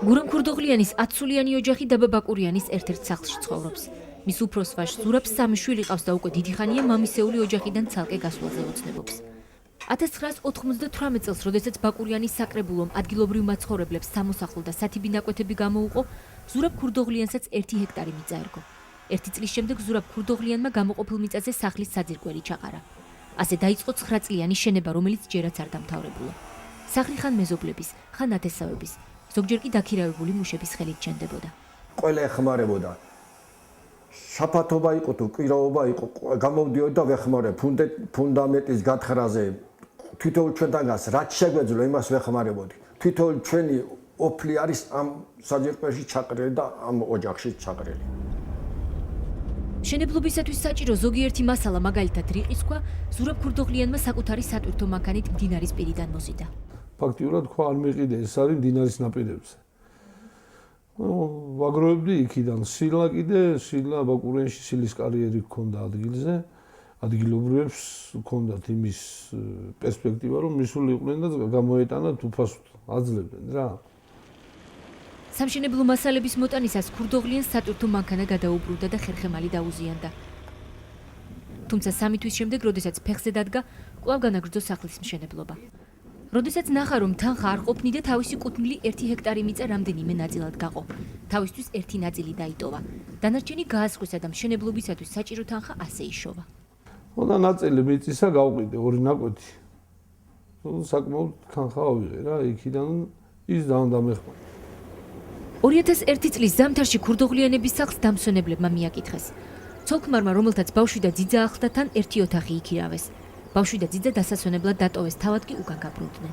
გურამ ქურდოღლიანის 10 სულიანი ოჯახი დაბა ბაკურიანის ერთ-ერთ სახლში ცხოვრობს. მის უფროს ვაჟ ზურაბს 3 შვილი ყავს და უკვე დიდი ხანია მამისეული ოჯახიდან ცალკე გასვლაზე ოცნებობს. 1998 წელს, როდესაც ბაკურიანის საკრებულომ ადგილობრივ მაცხოვრებლებს სამოსახლო და სათიბი ნაკვეთები გამოუყო, ზურაბ ქურდოღლიანსაც 1 ჰექტარი მიწა ერგო. 1 წლის შემდეგ ზურაბ ქურდოღლიანმა გამოყოფილ მიწაზე სახლის საძირკველი ჩაყარა. ასე დაიწყო 9 წლიანი შენება, რომელიც ჯერაც არ დამთავრებულა. სახლი ხან მეზობლების, ხან ათესავების, ზოგჯერ კი დაქირავებული მუშების ხელით ჩენდებოდა. ყველა ეხმარებოდა. შაფათობა იყო თუ კვირაობა იყო, გამოვდიოდა ვეხმარე ფუნდამენტის გათხრაზე. თვითონ ჩვენთანგანს რაც შეგვეძლო, იმას ვეხმარებოდი. თვითონ ჩვენი ოფლი არის ამ საძირკველში ჩაყრილი და ამ ოჯახში ჩაყრილი. მშენებლობისათვის საჭირო ზოგიერთი მასალა, მაგალითად რიყის ქვა, ზურაბ ქურდოღლიანმა საკუთარი სატვირთო მანქანით მდინარის პირიდან მოზიდა. ფაქტიურად ქვა არ მეყიდე, ეს არის მდინარის ნაპირებზე. ვაგროვებდი იქიდან სილა სილა ბაკურიანში სილის კარიერი ჰქონდა ადგილზე. ადგილობრივებს ჰქონდათ იმის პერსპექტივა, რომ მისული იყვნენ და გამოეტანათ უფასოდ აძლევდნენ რა. სამშენებლო მასალების მოტანისას ქურდოღლიანს სატვირთო მანქანა გადაუბრუნდა და ხერხემალი დაუზიანდა. თუმცა 3 თვის შემდეგ, როდესაც ფეხზე დადგა, კვლავ განაგრძო სახლის მშენებლობა. როდესაც ნახა, რომ თანხა არ ყოფნიდა, თავისი კუთვნილი 1 ჰექტარი მიწა რამდენიმე ნაწილად გაყო. თავისთვის 1 ნაწილი დაიტოვა. დანარჩენი გაასხვისა და მშენებლობისათვის საჭირო თანხა ასე იშოვა. და ნაწილი მიწისა გავყიდე 2 ნაკვეთი. საკმაოდ თანხა ავიღე რა, იქიდან ის დამეხმარა. 2001 წლის ზამთარში ქურდოღლიანების სახლს დამსვენებლებმა მიაკითხეს. ცოლ-ქმარმა, რომელთაც ბავშვი და ძიძა ახლდა, თან 1 ოთახი იქირავეს. ბავშვი და ძიძა დასასვენებლად დატოვეს, თავად კი უკან გაბრუნდნენ.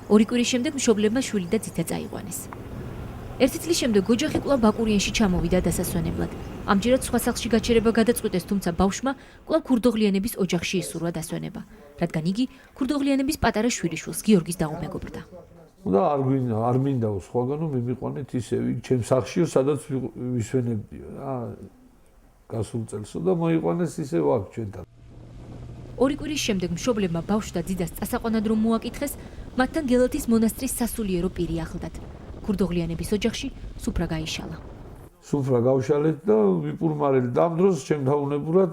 2 კვირის შემდეგ მშობლებმა შვილი და ძიძა წაიყვანეს. 1 წლის შემდეგ ოჯახი კვლავ ბაკურიანში ჩამოვიდა დასასვენებლად. ამჯერად სხვა სახლში გაჩერება გადაწყვიტეს, თუმცა ბავშვმა კვლავ ქურდოღლიანების ოჯახში ისურვა დასვენება, რადგან იგი ქურდოღლიანების პატარა შვილიშვილს გიორგის დაუმეგობრდა. და არ მინდაო სხვაგანო მიმიყვანეთ ისევ იქ ჩემ სახლშიო, სადაც ვისვენებდიო რა. გასულ წელსო და მოიყვანეს ისევ აქ ჩვენთან. 2 კვირის შემდეგ მშობლებმა ბავშვს და ძიდას წასაყვანად რომ მოაკითხეს, მათთან გელათის მონასტრის სასულიერო პირი ახლდათ. ქურდოღლიანების ოჯახში სუფრა გაიშალა. სუფრა გავშალეთ და ვიპურმარეთ ამ დროს ჩემ დაუნებურად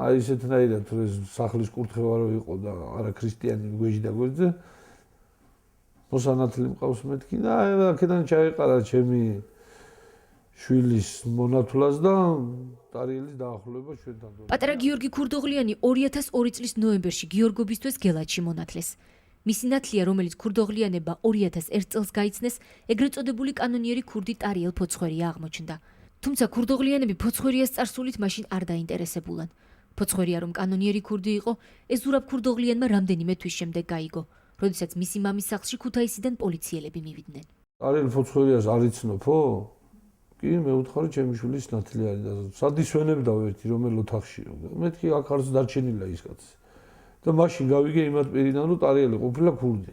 აი ესეთნაირად თუ ეს სახლის კურთხევა რო იყო და არა ქრისტიანი გვეჯი და გვერდზე მოსანათლი მყავს მეთქი და აქედან ჩაეყარა ჩემი შვილის მონათვლას და ტარიელის დაახლოება ჩვენთან. პატარა გიორგი ქურდოღლიანი 2002 წლის ნოემბერში გიორგობისთვის გელათში მონათლეს. მისი ნათლია, რომელიც ქურდოღლიანებმა 2001 წელს გაიცნეს, ეგრეთ წოდებული კანონიერი ქურდი ტარიელ ფოცხვერია აღმოჩნდა. თუმცა ქურდოღლიანები ფოცხვერიას წარსულით მაშინ არ დაინტერესებულან. ფოცხვერია რომ კანონიერი ქურდი იყო, ეს ზურაბ ქურდოღლიანმა რამდენიმე თვის შემდეგ გაიგო, როდესაც მისი მამის სახლში ქუთაისიდან პოლიციელები მივიდნენ. ტარიელ ფოცხვერიას არ იცნობო? კი, მე ვუთხარი ჩემი შვილის ნათლი არის და სადისვენებდა ერთი რომელ ოთახშიო. მეთქი აქ არც დარჩენილა ის კაცი. და მაშინ გავიგე იმათ პირიდან, რომ ტარიელი ყოფილა ქურდი.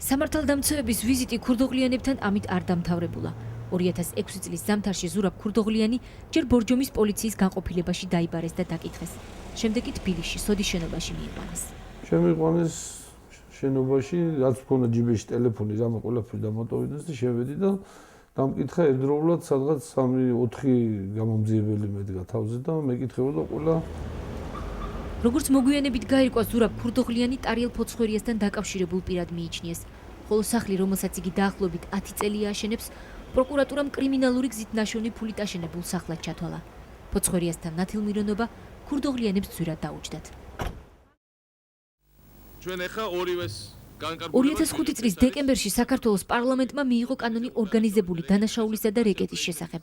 სამართალდამცავების ვიზიტი ქურდოღლიანებთან ამით არ დამთავრებულა. 2006 წლის ზამთარში ზურაბ ქურდოღლიანი ჯერ ბორჯომის პოლიციის განყოფილებაში დაიბარეს და დაკითხეს. შემდეგ კი თბილისში, სოდის შენობაში მიიყვანეს. შემიყვანეს შენობაში, რაც მქონდა ჯიბეში ტელეფონი, რამე ყველაფერი დამატოვინეს და შევედი და დამკითხა ერთდროულად სადღაც 3-4 გამომძიებელი მედგა თავზე და მეკითხებოდა ყველა. როგორც მოგვიანებით გაირკვა, ზურაბ ქურდოღლიანი ტარიელ ფოცხვერიასთან დაკავშირებულ პირად მიიჩნიეს, ხოლო სახლი, რომელსაც იგი დაახლოებით 10 წელია აშენებს, პროკურატურამ კრიმინალური გზით ნაშოვნი ფულით აშენებულ სახლად ჩათვალა. ფოცხვერიასთან ნათილმირონობა ქურდოღლიანებს ძვირად დაუჯდათ. ჩვენ ახლა ორივეს 2005 წლის დეკემბერში საქართველოს პარლამენტმა მიიღო კანონი ორგანიზებული დანაშაულისა და რეკეტის შესახებ.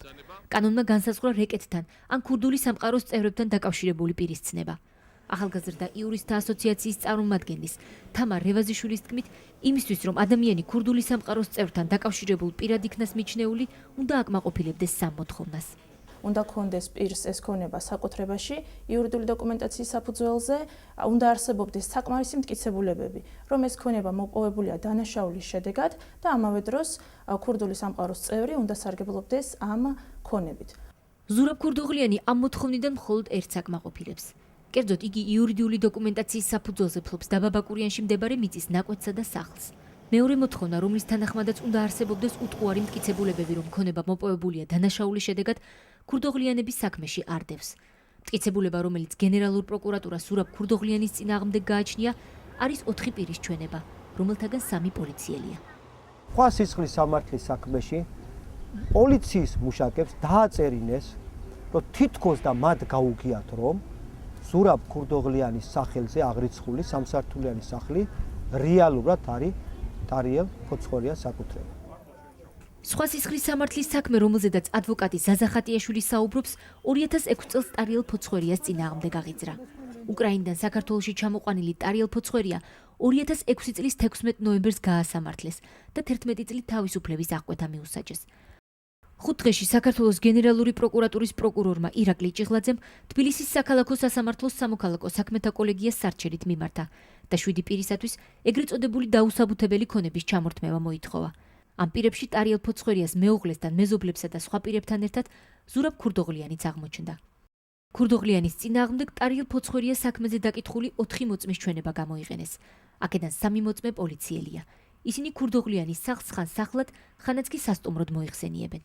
კანონმა განსაზღვრა რეკეტთან ან ქურდული სამყაროს წევრებთან დაკავშირებული პირის ცნება. ახალგაზრდა იურისტთა ასოციაციის წარმომადგენლის თამარ რევაზიშვილის თქმით, იმისთვის რომ ადამიანი ქურდული სამყაროს წევრთან დაკავშირებულ პირად იქნას მიჩნეული, უნდა აკმაყოფილებდეს 3 მოთხოვნას. უნდა ქონდეს პირს ეს ქონება საკუთრებაში, იურიდიული დოკუმენტაციის საფუძველზე, უნდა არსებობდეს საკმარისი მტკიცებულებები, რომ ეს ქონება მოპოვებულია დანაშაულის შედეგად და ამავე დროს ქურდული სამყაროს წევრი უნდა სარგებლობდეს ამ ქონებით. ზურაბ ქურდოღლიანი ამ მოთხოვნიდან მხოლოდ ერთს აკმაყოფილებს. კერძოდ იგი იურიდიული დოკუმენტაციის საფუძველზე ფლობს დაბა ბაკურიანში მდებარე მიწის ნაკვეთსა და სახლს. მეორე მოთხოვნა, რომლის თანახმადაც უნდა არსებობდეს უტყუარი მტკიცებულებები, რომ ქონება მოპოვებულია დანაშაულის შედეგად, ქურდოღლიანების საქმეში არდევს. მტკიცებულება, რომელიც გენერალურ პროკურატურას ზურაბ ქურდოღლიანის წინააღმდეგ გააჩნია, არის 4 პირის ჩვენება, რომელთაგან 3 პოლიციელია. სხვა სისხლის სამართლის საქმეში პოლიციის მუშაკებს დააწერინეს, რომ თითქოს და მათ გაუგიათ, რომ ზურაბ ქურდოღლიანის სახელზე აღრიცხული სამსართულიანი სახლი რეალურად არის ტარიელ ფოცხოვრიას საკუთრება. სხვა სისხლის სამართლის საქმე, რომელზედაც ადვოკატი ზაზა ხატიაშვილი საუბრობს, 2006 წელს ტარიელ ფოცხოვრიას წინააღმდეგ აღიძრა. უკრაინიდან საქართველოში ჩამოყვანილი ტარიელ ფოცხოვრია 2006 წლის 16 ნოემბერს გაასამართლეს და 11 წლით თავისუფლების აღკვეთა მიუსაჯეს. 5 დღეში საქართველოს გენერალური პროკურატურის პროკურორმა ირაკლი ჭიღლაძემ თბილისის საქალაქო სასამართლოს სამოქალაქო საქმეთა კოლეგიას სარჩელით მიმართა და 7 პირისათვის ეგრეთ წოდებული დაუსაბუთებელი ქონების ჩამორთმევა მოითხოვა. ამ პირებში ტარიელ ფოცხოვრიას მეუღლესთან, მეზობლებსა და სხვა პირებთან ერთად ზურაბ ქურდოღლიანიც აღმოჩნდა. ქურდოღლიანის წინააღმდეგ ტარიელ ფოცხოვრიას საქმეზე დაკითხული 4 მოწმის ჩვენება გამოიყენეს. აქედან 3 მოწმე პოლიციელია. ისინი ქურდოღლიანის სახლს ხან სახლად, ხანაც კი სასტუმროდ მოიხსენიებენ.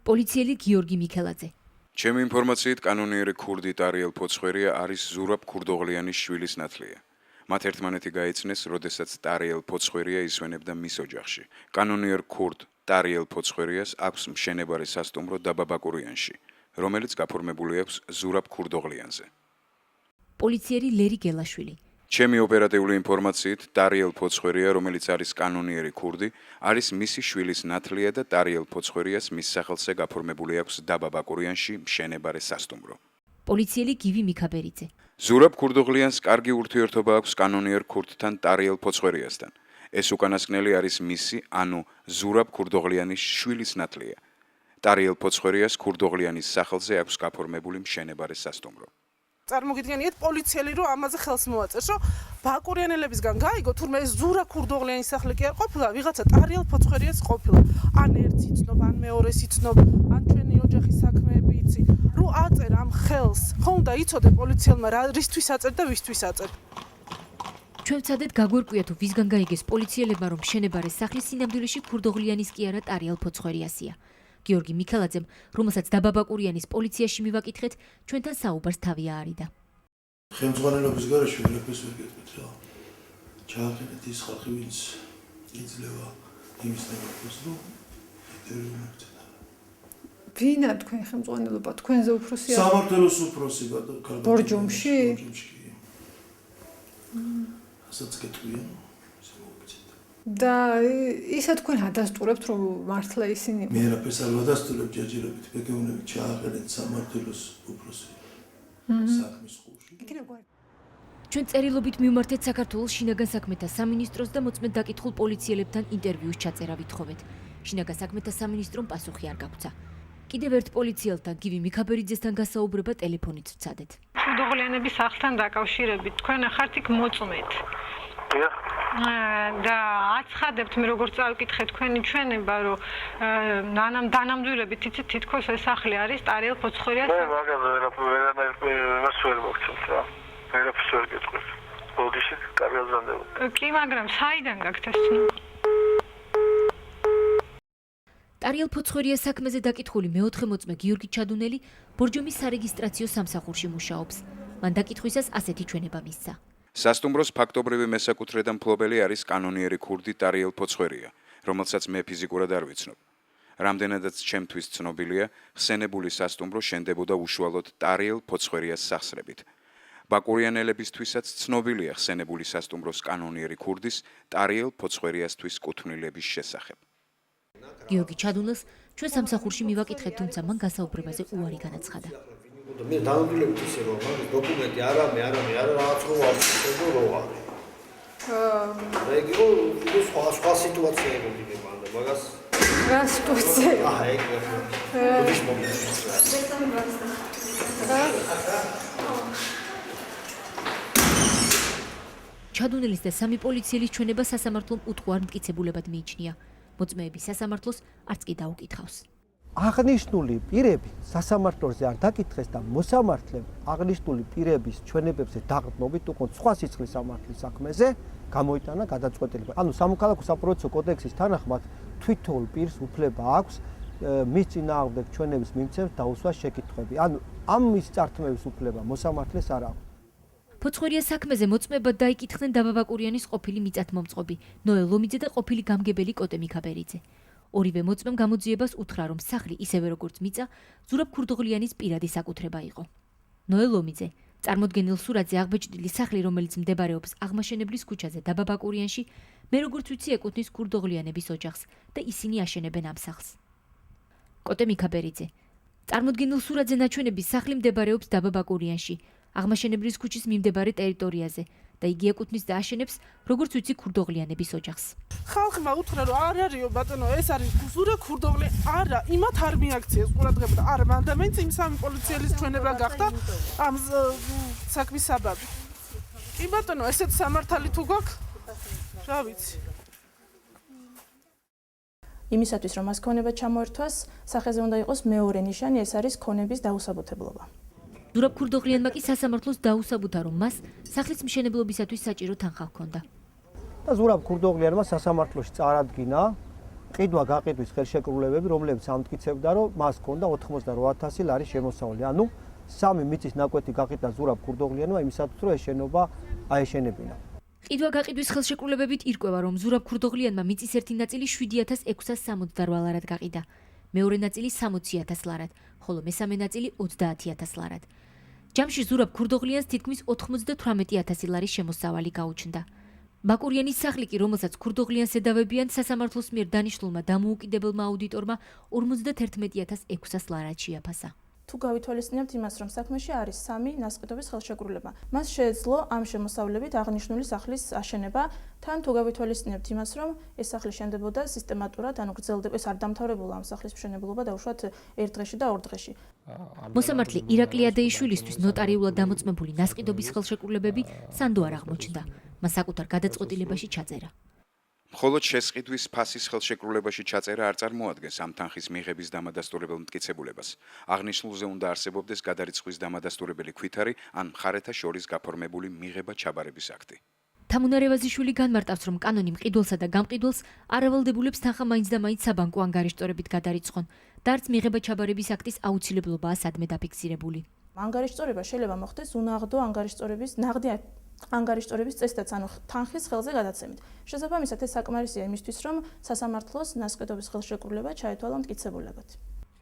პოლიციელი გიორგი მიქელაძე. ჩემი ინფორმაციით კანონიერი ქურდი ტარიელ ფოცხოვრია არის ზურაბ ქურდოღლიანის შვილის ნათლია. მათ ერთმანეთი გაიცნეს, როდესაც ტარიელ ფოცხოვრია ისვენებდა მის ოჯახში. კანონიერ ქურდ ტარიელ ფოცხოვრიას აქვს მშენებარე სასტუმრო დაბა ბაკურიანში, რომელიც გაფორმებული აქვს ზურაბ ქურდოღლიანზე. პოლიციელი ლერი გელაშვილი. ჩემი ოპერატიული ინფორმაციით, ტარიელ ფოცხოვრია, რომელიც არის კანონიერი ქურდი, არის მისი შვილის ნათლია და ტარიელ ფოცხოვრიას მის სახელზე გაფორმებული აქვს დაბა ბაკურიანში მშენებარე სასტუმრო. პოლიციელი გივი მიქაბერიძე. ზურაბ ქურდოღლიანს კარგი ურთიერთობა აქვს კანონიერ ქურდთან ტარიელ ფოცხოვრიასთან. ეს უკანასკნელი არის მისი, ანუ ზურაბ ქურდოღლიანის შვილის ნათლია. ტარიელ ფოცხოვრიას ქურდოღლიანის სახელზე აქვს გაფორმებული მშენებარე სასტუმრო. წარმოგიდგენიათ პოლიციელი რომ ამაზე ხელს მოაწერს, რომ ბაკურიანელებისგან გაიგო, თურმე ეს ზურაბ ქურდოღლიანის სახლი კი არ ყოფილა, ვიღაცა ტარიელ ფოცხოვრიას ყოფილა. ან ერთს იცნობ, ან მეორეს იცნობ, ან ჩვენი ოჯახის საქმეები იცი. რომ აწერ ამ ხელს, ხო უნდა იცოდე პოლიციელმა რა რისთვის აწერ და ვისთვის აწერ. ჩვენ ვცადეთ გაგვერკვია თუ ვისგან გაიგეს პოლიციელებმა, რომ მშენებარე სახლის სინამდვილეში ქურდოღლიანის კი არა ტარიელ ფოცხოვრიასია. გიორგი მიქელაძემ, რომელსაც დაბა ბაკურიანის პოლიციაში მივაკითხეთ, ჩვენთან საუბარს თავი აარიდა. ხელმძღვანელობის გარეშე ვერაფერს ვერ გეტყვით რა. ჩაახერეთ ის ხალხი, ვინც იძლევა იმის ნებართვას, რომ ინტერვიუ ვინა თქვენ ხელმძღვანელობა, თქვენზე უფროსია? სამართლოს უფროსი ბატონო. ბორჯომში? ბორჯომში. ასაც გეტყვია. და ისა თქვენ ადასტურებთ, რომ მართლა ისინი მე არაფერს არ ვადასტურებ ჯერჯერობით, მეგეუნებით ჩაახერეთ სამართლოს უფროსი. საქმის ყურში. ჩვენ წერილობით მივმართეთ საქართველოს შინაგან საქმეთა სამინისტროს და მოწმედ დაკითხულ პოლიციელებთან ინტერვიუს ჩაწერა ვითხოვეთ. შინაგან საქმეთა სამინისტრომ პასუხი არ გაგვცა. კიდევ ერთ პოლიციელთან გივი მიქაბერიძესთან გასაუბრება ტელეფონით ვცადეთ. ქურდოღლიანების სახლთან დაკავშირებით თქვენ ახართ იქ მოწმეთ. და აცხადებთ მე როგორც წავიკითხე თქვენი ჩვენება, რომ დანამდვილებით იცით თითქოს ეს სახლი არის ტარიელ ფოცხოვრიას. მე მაგაზე ვერაფერს ვერ მოგცემთ რა. ვერაფერს ვერ გეტყვით. ბოდიში კარგად ზანდება. კი, მაგრამ საიდან გაქვთ ეს ცნობა? ტარიელ ფოცხოვრიას საქმეზე დაკითხული მეოთხე მოწმე გიორგი ჩადუნელი ბორჯომის სარეგისტრაციო სამსახურში მუშაობს. მან დაკითხვისას ასეთი ჩვენება მისცა. სასტუმროს ფაქტობრივი მესაკუთრე და მფლობელი არის კანონიერი ქურდი ტარიელ ფოცხოვრია, რომელსაც მე ფიზიკურად არ ვიცნობ. რამდენადაც ჩემთვის ცნობილია, ხსენებული სასტუმრო შენდებოდა უშუალოდ ტარიელ ფოცხოვრიას სახსრებით. ბაკურიანელებისთვისაც ცნობილია ხსენებული სასტუმროს კანონიერი ქურდის ტარიელ ფოცხოვრიასთვის კუთვნილების შესახებ. გიორგი ჩადუნელს ჩვენ სამსახურში მივაკითხეთ, თუმცა მან გასაუბრებაზე უარი განაცხადა. მე დაუნდილებით ისე რომ მაგის დოკუმენტი არა რაღაც რო არის რო არის. რეგიო სხვა სიტუაციები მიგება და მაგას რა სიტუაცია? ეგ ის მომენტი. ჩადუნელის და 3 პოლიციელის ჩვენება სასამართლომ უტყუარ მტკიცებულებად მიიჩნია. მოწმეები სასამართლოს არც კი დაუკითხავს. აღნიშნული პირები სასამართლოზე არ დაკითხეს და მოსამართლემ აღნიშნული პირების ჩვენებებზე დაღდნობით, უყო სხვა სისხლის სამართლის საქმეზე გამოიტანა გადაწყვეტილება. ანუ სამოქალაქო საპროცესო კოდექსის თანახმად თვითონ პირს უფლება აქვს მის წინააღმდეგ ჩვენების მიმცემს დაუსვას შეკითხვები. ანუ ამ მის წართმევის უფლება მოსამართლეს არ აქვს. ფოცხვერია საქმეზე მოწმებად დაიკითხნენ დაბა ბაკურიანის ყოფილი მიწათმომწყობი ნოელ ლომიძე და ყოფილი გამგებელი კოტე მიქაბერიძე. ორივე მოწმემ გამოძიებას უთხრა, რომ სახლი ისევე როგორც მიწა ზურაბ ქურდოღლიანის პირადი საკუთრება იყო. ნოელ ლომიძე წარმოდგენილ სურათზე აღბეჭდილი სახლი, რომელიც მდებარეობს აღმაშენებლის ქუჩაზე დაბა ბაკურიანში, მე როგორც ვიცი ეკუთვნის ქურდოღლიანების ოჯახს და ისინი აშენებენ ამ სახლს. კოტე მიქაბერიძე წარმოდგენილ სურათზე ნაჩვენები სახლი მდებარეობს დაბა ბაკურიანში, აღმაშენებლის ქუჩის მიმდებარე ტერიტორიაზე და იგი ეკუთვნის და აშენებს, როგორც ვიცი, ქურდოღლიანების ოჯახს. ხალხმა უთხრა, რომ არ არისო ბატონო, ეს არის ზურაბ ქურდოღლიანი. არა, იმათ არ მიაქციეს ყურადღება და არა, მანდა მეც იმ სამი პოლიციელის ჩვენება გახდა ამ საქმის საბაბი. კი ბატონო, ესეთ სამართალი თუ გვაქვს? რა ვიცი. იმისათვის, რომ მას ქონება ჩამოერთვას, სახეზე უნდა იყოს მეორე ნიშანი, ეს არის ქონების დაუსაბუთებლობა. ზურაბ ქურდოღლიანმა კი სასამართლოს დაუსაბუთა, რომ მას სახლის მშენებლობისათვის საჭირო თანხა ჰქონდა. და ზურაბ ქურდოღლიანმა სასამართლოში წარადგინა ყიდვა-გაყიდვის ხელშეკრულებები, რომლებიც ამტკიცებდა, რომ მას ჰქონდა 88,000 ლარის შემოსავალი. ანუ 3 მიწის ნაკვეთი გაყიდა ზურაბ ქურდოღლიანმა იმისათვის, რომ ეს შენობა აეშენებინა. ყიდვა-გაყიდვის ხელშეკრულებებით ირკვევა, რომ ზურაბ ქურდოღლიანმა მიწის ერთი ნაწილი 7,668 ლარად გაყიდა, მეორე ნაწილი 60,000 ლარად, ხოლო მესამე ნაწილი 30,000 ლარად. ჯამში ზურაბ ქურდოღლიანს თითქმის 98,000 ლარის შემოსავალი გაუჩნდა. ბაკურიანის სახლი კი, რომელსაც ქურდოღლიანს ედავებიან, სასამართლოს მიერ დანიშნულმა დამოუკიდებელმა აუდიტორმა 51,600 ლარად შეაფასა. თუ გავითვალისწინებთ იმას, რომ საქმეში არის 3 ნასყიდობის ხელშეკრულება, მას შეეძლო ამ შემოსავლებით აღნიშნული სახლის აშენება, თან თუ გავითვალისწინებთ იმას, რომ ეს სახლი შენდებოდა სისტემატურად, ანუ გრძელდება, ეს არ დამთავრებულა ამ სახლის მშენებლობა დაუშვათ 1 დღეში და 2 დღეში. მოსამართლე ირაკლი ადეიშვილისთვის ნოტარიულად დამოწმებული ნასყიდობის ხელშეკრულებები სანდო არ აღმოჩნდა. მას საკუთარ გადაწყვეტილებაში ჩაწერა. მხოლოდ შესყიდვის ფასის ხელშეკრულებაში ჩაწერა არ წარმოადგენს ამ თანხის მიღების დამადასტურებელ მტკიცებულებას. აღნიშნულზე უნდა არსებობდეს გადარიცხვის დამადასტურებელი ქვითარი ან მხარეთა შორის გაფორმებული მიღება-ჩაბარების აქტი. თამუნა რევაზიშვილი განმარტავს, რომ კანონი მყიდველსა და გამყიდველს არ ავალდებულებს თანხა მაინც და მაინც საბანკო ანგარიშწორებით გადარიცხონ და არც მიღება-ჩაბარების აქტის აუცილებლობაა სადმე დაფიქსირებული. ანგარიშწორება შეიძლება მოხდეს უნაღდო ანგარიშწორების ნაღდი ანგარიშწორების წესდაც, ანუ თანხის ხელზე გადაცემით. შესაბამისად, ეს საკმარისია იმისთვის, რომ სასამართლოს ნასყიდობის ხელშეკრულება ჩაეთვალა მტკიცებულებად.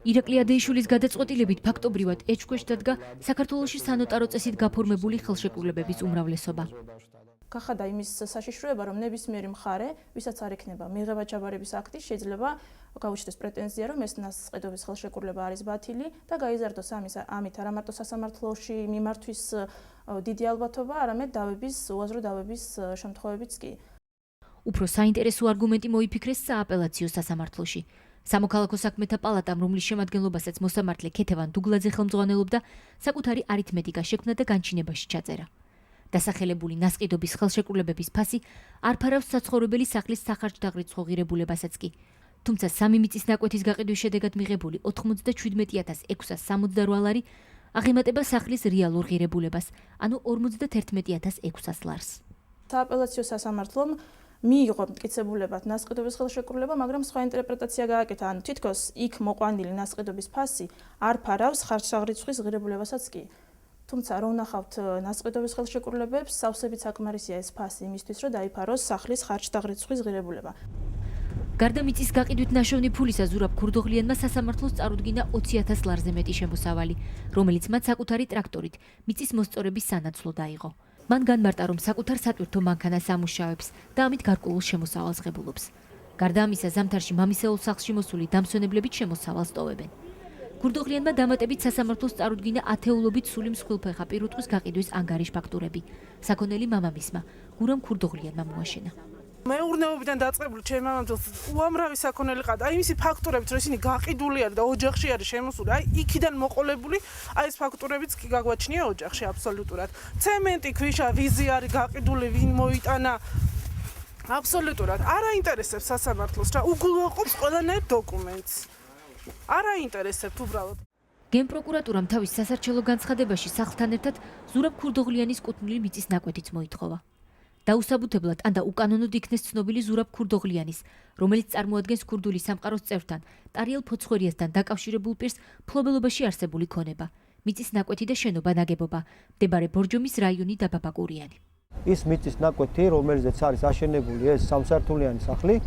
ირაკლი ადეიშვილის გადაწყვეტილებით ფაქტობრივად ეჭქვეშ დადგა საქართველოში სანოტარო წესით გაფორმებული ხელშეკრულებების უმრავლესობა. გახადა იმის საშიშროება, რომ ნებისმიერი მხარე, ვისაც არ ექნება მიღება-ჩაბარების აქტი, შეიძლება გაუჩნდეს პრეტენზია, რომ ეს ნასყიდობის ხელშეკრულება არის ბათილი და გაიზარდოს ამით არა მარტო სასამართლოში მიმართვის დიდი ალბათობა, არამედ უაზრო დავების შემთხვევებიც კი. უფრო საინტერესო არგუმენტი მოიფიქრეს სააპელაციო სასამართლოში. სამოქალაქო საქმეთა პალატამ, რომლის შემადგენლობასაც მოსამართლე ქეთევან დუგლაძე ხელმძღვანელობდა, საკუთარი არითმეტიკა შექმნა და განჩინებაში ჩაწერა. დასახელებული ნასყიდობის ხელშეკრულებების ფასი არ ფარავს საცხოვრებელი სახლის სახარჯდაღრიცხვა ღირებულებასაც კი. თუმცა 3 მიწის ნაკვეთის გაყიდვის შედეგად მიღებული 97,668 ლარი აღემატება სახლის რეალურ ღირებულებას, ანუ 51,600 ლარს. სააპელაციო სასამართლომ მიიღო მტკიცებულებად ნასყიდობის ხელშეკრულება, მაგრამ სხვა ინტერპრეტაცია გააკეთა, ანუ თითქოს იქ მოყვანილი ნასყიდობის ფასი არ ფარავს ხარჯდაღრიცხვის ღირებულებასაც კი. თუმცა რომ ნახავთ ნასყიდობის ხელშეკრულებებს, სავსებით საკმარისია ეს ფასი იმისთვის, რომ დაიფაროს სახლის ხარჯდაღრიცხვის ღირებულება. გარდა მიწის გაყიდვით ნაშოვნი ფულისა ზურაბ ქურდოღლიანმა სასამართლოს წარუდგინა 20,000 ლარზე მეტი შემოსავალი, რომელიც მათ საკუთარი ტრაქტორით მიწის მოსწორების სანაცვლოდ აიღო. მან განმარტა, რომ საკუთარ სატვირთო მანქანას ამუშავებს და ამით გარკვეულ შემოსავალს ღებულობს. გარდა ამისა, ზამთარში მამისეულ სახლში მოსული დამსვენებლებით შემოსავალს ტოვებენ. ქურდოღლიანმა დამატებით სასამართლოს წარუდგინა ათეულობით სული მსხვილფეხა პირუტყვის გაყიდვის ანგარიშ ფაქტურები. საქონელი მამამისმა გურამ ქურდოღლიანმა მოაშენა. მეურნეობიდან დაწყებული ჩემი მამამძელს უამრავი საქონელი ყავდა. აი მისი ფაქტურებით, რომ ისინი გაყიდული არის და ოჯახში არის შემოსული, აი იქიდან მოყოლებული, აი ეს ფაქტურებიც კი გაგვაჩნია ოჯახში აბსოლუტურად. ცემენტი, ქვიშა, ვიზი არის გაყიდული, ვინ მოიტანა. აბსოლუტურად არ აინტერესებს სასამართლოს რა, უგულვაყოფს ყველანაირ დოკუმენტს. არ აინტერესებთ უბრალოდ. გენპროკურატურამ თავის სასარჩელო განცხადებაში სახლთან ერთად ზურაბ ქურდოღლიანის კუთვნილი მიწის ნაკვეთიც მოითხოვა. დაუსაბუთებლად ან და უკანონოდ იქნეს ცნობილი ზურაბ ქურდოღლიანის, რომელიც წარმოადგენს ქურდული სამყაროს წევრთან, ტარიელ ფოცხვერიასთან დაკავშირებულ პირს ფლობელობაში არსებული ქონება, მიწის ნაკვეთი და შენობა ნაგებობა, მდებარე ბორჯომის რაიონი და ბაბაკურიანი. ის მიწის ნაკვეთი, რომელზეც არის აშენებული ეს სამსართულიანი სახლი,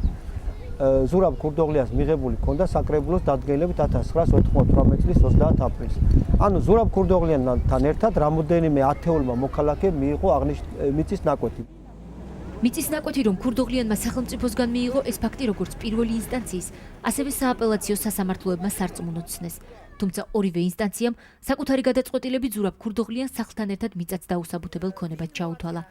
ზურაბ ქურდოღლიანს მიღებული ჰქონდა საკრებულოს დადგენილებით 1998 წლის 30 აპრილს. ანუ ზურაბ ქურდოღლიანთან ერთად რამოდენიმე ათეულმა მოქალაქემ მიიღო მიწის ნაკვეთი. მიწის ნაკვეთი, რომ ქურდოღლიანმა სახელმწიფოსგან მიიღო, ეს ფაქტი როგორც პირველი ინსტანციის, ასევე სააპელაციო სასამართლოებმა სარწმუნოდ ცნეს. თუმცა ორივე ინსტანციამ საკუთარი გადაწყვეტილებით ზურაბ ქურდოღლიანს სახლთან ერთად მიწაც დაუსაბუთებელ ქონებად ჩაუთვალა.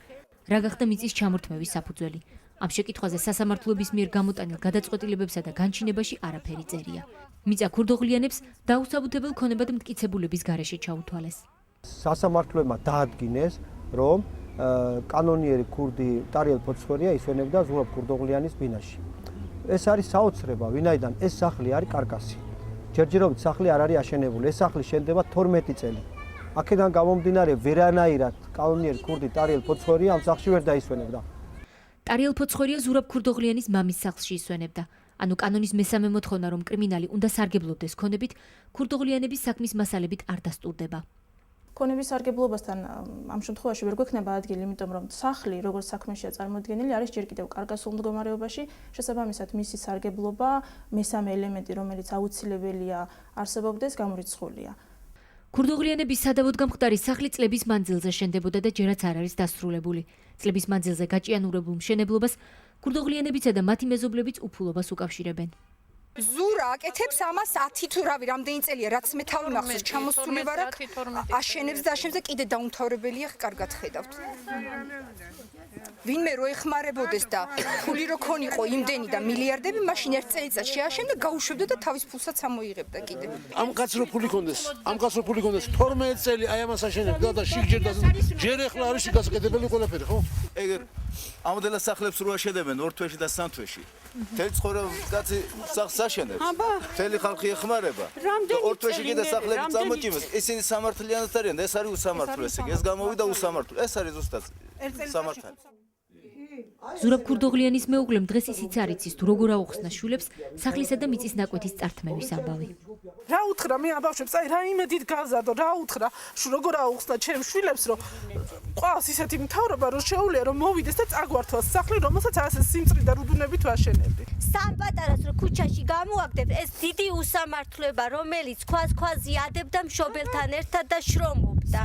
რა გახდა მიწის ჩამორთმევის საფუძველი? ამ შეკითხვაზე სასამართლოების მიერ გამოტანილ გადაწყვეტილებებსა და განჩინებაში არაფერი წერია. მიწა ქურდოღლიანებს დაუსაბუთებელ ქონებად მტკიცებულების გარეშე ჩაუთვალეს. სასამართლოებმა დაადგინეს, რომ კანონიერი ქურდი ტარიელ ფოცხვერია ისვენებდა ზურაბ ქურდოღლიანის ბინაში. ეს არის საოცრება, ვინაიდან ეს სახლი არის კარკასი. ჯერჯერობით სახლი არ არის აშენებული. ეს სახლი შენდება 12 წელი. აქედან გამომდინარე, ვერანაირად კანონიერი ქურდი ტარიელ ფოცხვერია ამ სახლში ვერ დაისვენებდა. ტარიელ ფოცხვერია ზურაბ ქურდოღლიანის მამის სახლში ისვენებდა. ანუ კანონის მესამე მოთხოვნა, რომ კრიმინალი უნდა სარგებლობდეს ქონებით, ქურდოღლიანების საქმის მასალებით არ დასტურდება. ქონების სარგებლობასთან ამ შემთხვევაში ვერ გვექნება ადგილი, იმიტომ რომ სახლი, როგორც საქმეშია წარმოდგენილი, არის ჯერ კიდევ კარგასულ მდგომარეობაში, შესაბამისად მისი სარგებლობა, მესამე ელემენტი, რომელიც აუცილებელია არსებობდეს, გამორიცხულია. ქურდოღლიანების სადავოდ გამხდარი სახლი წლების მანძილზე შენდებოდა და ჯერაც არ არის დასრულებული. წლების მანძილზე გაჭიანურებულ მშენებლობას ქურდოღლიანებიცა და მათი მეზობლებიც უფულობას უკავშირებენ. ზურა აკეთებს ამას 10 თუ რავი რამდენი წელია, რაც მე თავი მახსოვს ჩამოსული ვარ აქ, აშენებს და აშენებს და კიდე დაუმთავრებელია, კარგად ხედავთ. ვინმე რო ეხმარებოდეს და ფული რო ქონიყო იმდენი და მილიარდები, მაშინ ერთ წელიწადში შეაშენდა, გაუშვებდა და თავის ფულსაც ამოიღებდა კიდე. ამ კაცს რო ფული ქონდეს, 12 წელი აი ამას აშენებდა და შიგჯერდა ჯერ ახლა არის გასაკეთებელი ყველაფერი, ხო? ეგ ამოდელა სახლებს რო აშენებენ 2 თვეში და 3 თვეში. თელ ცხოვრება კაცი სახლს აშენებს. თელი ხალხი ეხმარება. 2 თვეში კიდე სახლები წამოჭიმეს. ისინი სამართლიანად არიან, ეს არის უსამართლო ესე. ეს გამოვიდა უსამართლო. ეს არის ზუსტად სამართალი. ზურაბ ქურდოღლიანის მეუღლემ დღეს ისიც არ იცის, თუ როგორ აუხსნა შვილებს სახლისა და მიწის ნაკვეთის წართმევის ამბავი. რა უთხრა მე ამ ბავშვებს, აი რა იმედით გავზადო, რა უთხრა, როგორ აუხსნა ჩემ შვილებს, რომ ყავს ისეთი მთავრობა, რომ შეუძლია რომ მოვიდეს და წაგვართვას სახლი, რომელსაც ასე სიმწრი და რუდუნებით ვაშენებდი. სამ პატარას რო ქუჩაში გამოაგდებ, ეს დიდი უსამართლოება, რომელიც ქვას იადებდა მშობელთან ერთად და შრომობდა.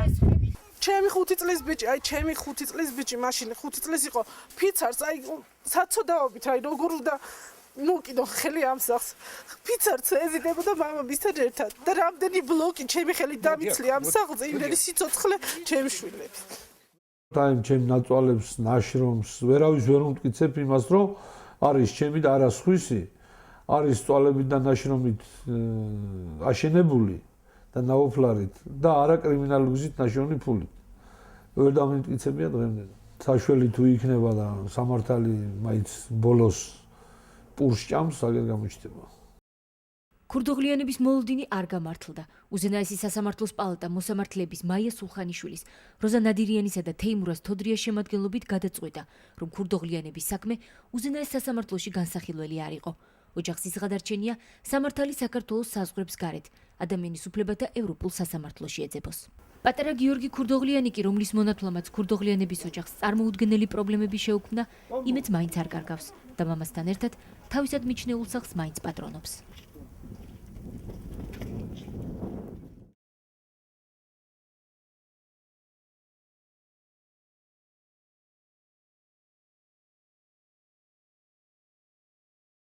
ჩემი 5 წლის ბიჭი, აი ჩემი 5 წლის ბიჭი, მაშინ 5 წლის იყო, ფიცარს, აი საცოდაობით, აი როგორ და ნუ კიდო ხელი ამ სახს. ფიცარს ეზიდებოდა მამამისთან ერთად და რამდენი ბლოკი ჩემი ხელი დამიცლი ამ სახლზე, იმდენი სიცოცხლე ჩემ შვილებს. აი ჩემ ნაცვალებს, ნაშრომს, ვერავის ვერ უმტკიცებ იმას, რომ არის ჩემი და არა სხვისი, არის წვალებით და ნაშრომით აშენებული. და ნაოფლარით და არა კრიმინალური გზით ნაშოვნი ფულით. ვერ დამიმტკიცებია დღემდე. საშველი თუ იქნება და სამართალი მაინც ბოლოს პურს ჭამს, აგერ გამოჩნდება. ქურდოღლიანების მოლოდინი არ გამართლდა. უზენაესი სასამართლოს პალატა მოსამართლეების მაია სულხანიშვილის, როზა ნადირიანისა და თეიმურაზ თოდრიას შემადგენლობით გადაწყვიტა, რომ ქურდოღლიანების საქმე უზენაეს სასამართლოში განსახილველი არ იყო. ოჯახის გადარჩენია სამართალი საქართველოს საზღვრებს გარეთ, ადამიანის უფლებათა ევროპულ სასამართლოში ეძებოს. პატარა გიორგი ქურდოღლიანი კი, რომლის მონათვლამაც ქურდოღლიანების ოჯახს წარმოუდგენელი პრობლემები შეუქმნა, იმედს მაინც არ კარგავს და მამასთან ერთად თავისად მიჩნეულ სახლს მაინც პატრონობს.